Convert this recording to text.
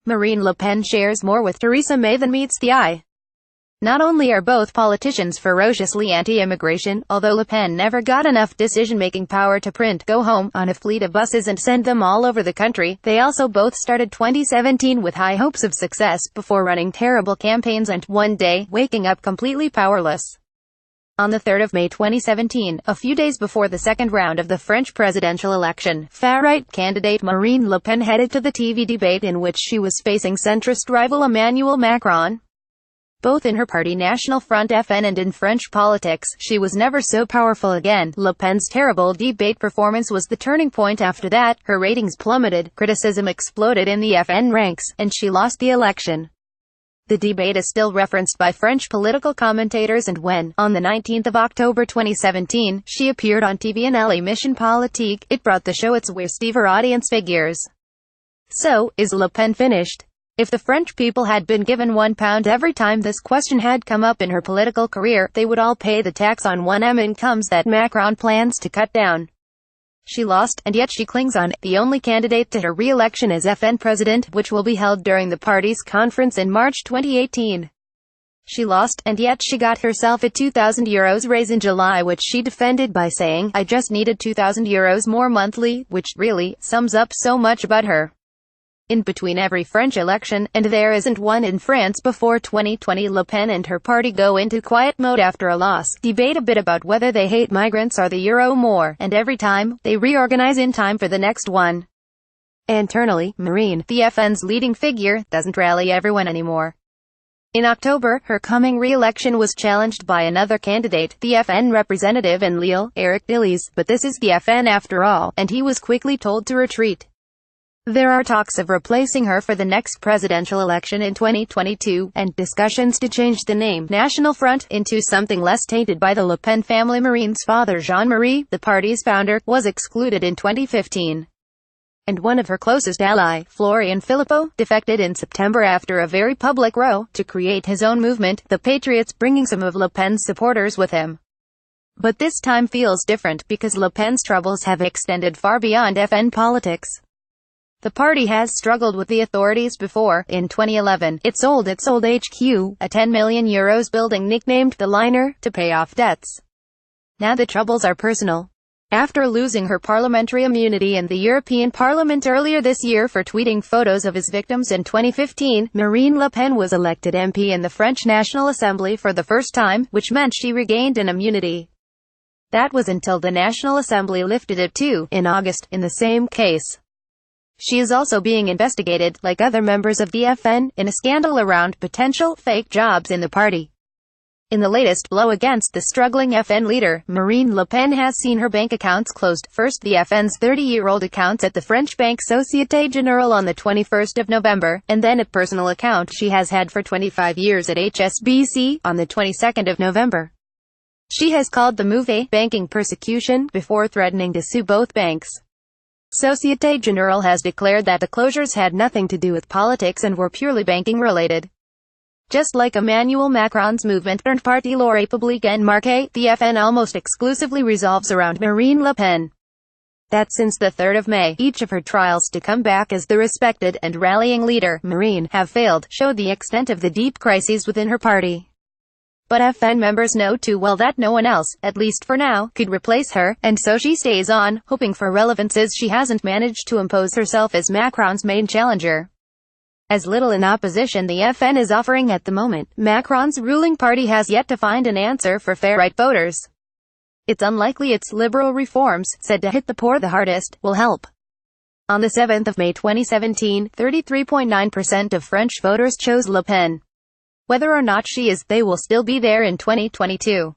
Marine Le Pen shares more with Theresa May than meets the eye. Not only are both politicians ferociously anti-immigration, although Le Pen never got enough decision-making power to print "Go Home" on a fleet of buses and send them all over the country, they also both started 2017 with high hopes of success, before running terrible campaigns and, one day, waking up completely powerless. On the 3rd of May 2017, a few days before the second round of the French presidential election, farright candidate Marine Le Pen headed to the TV debate in which she was facing centrist rival Emmanuel Macron. Both in her party National Front FN and in French politics, she was never so powerful again. Le Pen's terrible debate performance was the turning point. After that, her ratings plummeted, criticism exploded in the FN ranks, and she lost the election. The debate is still referenced by French political commentators, and when, on the 19th of October 2017, she appeared on TV in L'émission Politique, it brought the show its worst ever audience figures. So, is Le Pen finished? If the French people had been given £1 every time this question had come up in her political career, they would all pay the tax on 1M incomes that Macron plans to cut down. She lost, and yet she clings on. The only candidate to her re-election as FN president, which will be held during the party's conference in March 2018. She lost, and yet she got herself a €2,000 raise in July, which she defended by saying, "I just needed €2,000 more monthly," which really sums up so much about her. In between every French election, and there isn't one in France before 2020, Le Pen and her party go into quiet mode after a loss, debate a bit about whether they hate migrants or the euro more, and every time, they reorganize in time for the next one. Internally, Marin, the FN's leading figure, doesn't rally everyone anymore. In October, her coming re-election was challenged by another candidate, the FN representative in Lille, Eric Dillies, but this is the FN after all, and he was quickly told to retreat. There are talks of replacing her for the next presidential election in 2022, and discussions to change the name National Front into something less tainted by the Le Pen family. Marine's father Jean-Marie, the party's founder, was excluded in 2015. And one of her closest ally, Florian Philippot, defected in September after a very public row, to create his own movement, the Patriots, bringing some of Le Pen's supporters with him. But this time feels different, because Le Pen's troubles have extended far beyond FN politics. The party has struggled with the authorities before. In 2011, it sold its old HQ, a €10 million building nicknamed the Liner, to pay off debts. Now the troubles are personal. After losing her parliamentary immunity in the European Parliament earlier this year for tweeting photos of his victims in 2015, Marine Le Pen was elected MP in the French National Assembly for the first time, which meant she regained an immunity. That was until the National Assembly lifted it too, in August, in the same case. She is also being investigated, like other members of the FN, in a scandal around potential fake jobs in the party. In the latest blow against the struggling FN leader, Marine Le Pen has seen her bank accounts closed. First, the FN's 30-year-old accounts at the French bank Société Générale on the 21st of November, and then a personal account she has had for 25 years at HSBC, on the 22nd of November. She has called the move a banking persecution, before threatening to sue both banks. Société Générale has declared that the closures had nothing to do with politics and were purely banking-related. Just like Emmanuel Macron's movement and Parti La République En Marche, the FN almost exclusively revolves around Marine Le Pen. That since the 3rd of May, each of her trials to come back as the respected and rallying leader, Marin, have failed, showed the extent of the deep crises within her party. But FN members know too well that no one else, at least for now, could replace her, and so she stays on, hoping for relevances she hasn't managed to impose herself as Macron's main challenger. As little in opposition the FN is offering at the moment, Macron's ruling party has yet to find an answer for farright voters. It's unlikely its liberal reforms, said to hit the poor the hardest, will help. On the 7th of May 2017, 33.9% of French voters chose Le Pen. Whether or not she is, they will still be there in 2022.